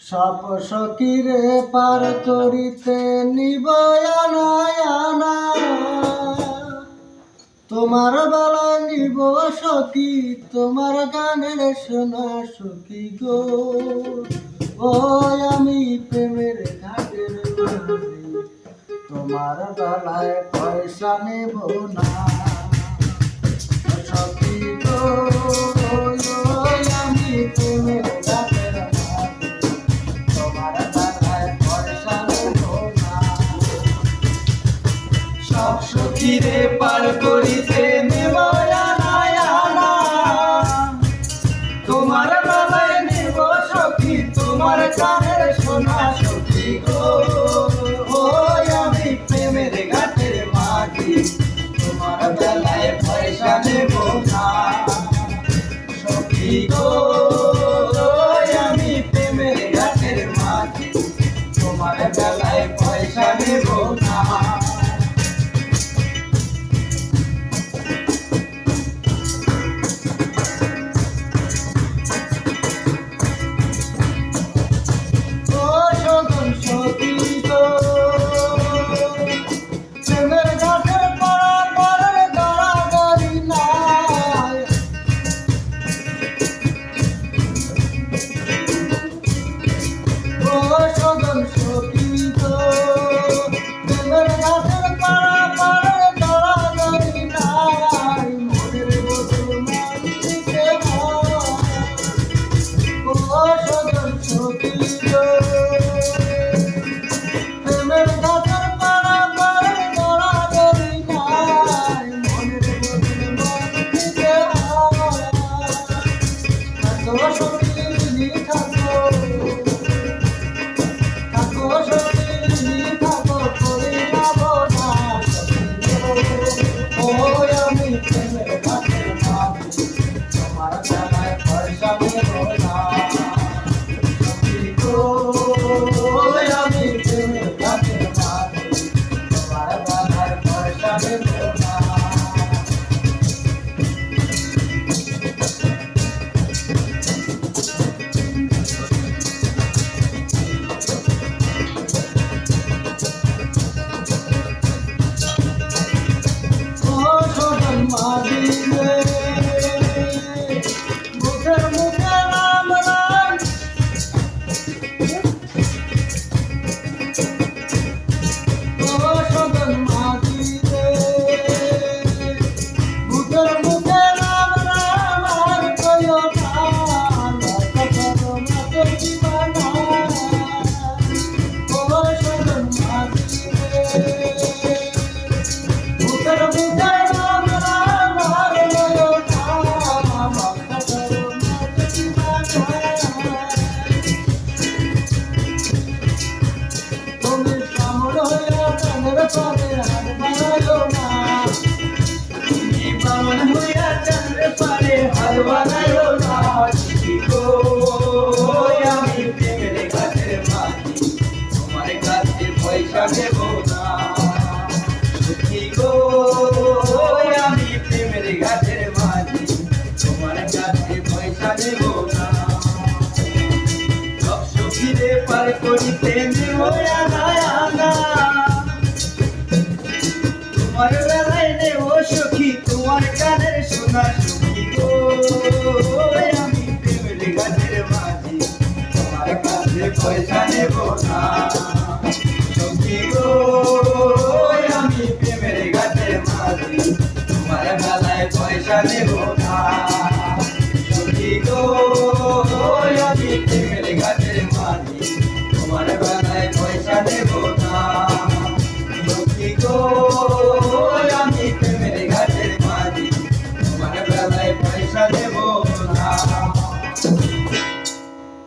সব সখীরে পার করিতে নিবয় আনা তোমার বেলায় নিব সখী, তোমার গানের শোনা সখী গো। ওই আমি প্রেমের ঘাটের মাঝি, তোমার বেলায় পয়সা নেব না সখী গো। ওই আমি প্রেমের ঘাটের মাঝি, তোমার বেলায় পয়সা নেব না। সব সখীরে পার করিতে নেব আনা, তোমার বেলায় নেব সখী, তোমার গানের শোনা সখী গো। ওই আমি প্রেমের ঘাটের মাঝি, তোমার বেলায় পয়সা নেব না সখী গো। ওই আমি প্রেমের ঘাটের মাঝি, তোমার বেলায় পয়সা নেব না। পয়সা নেব না সখী গো। আমি প্রেমের ঘাটের মাঝি, তোমার কাছে পয়সা নেব না। সব সখীরে পার করিতে নেব আনা, তোমার বেলায় নেব সখী, তোমার গানের শোনা সখী গো। আমি প্রেমের ঘাটের মাঝি, তোমার কাছে পয়সা নেব না সখী গো। আমি প্রেমের ঘাটের মাঝি, তোমার বেলায় পয়সা নেব না সখী গো। আমি প্রেমের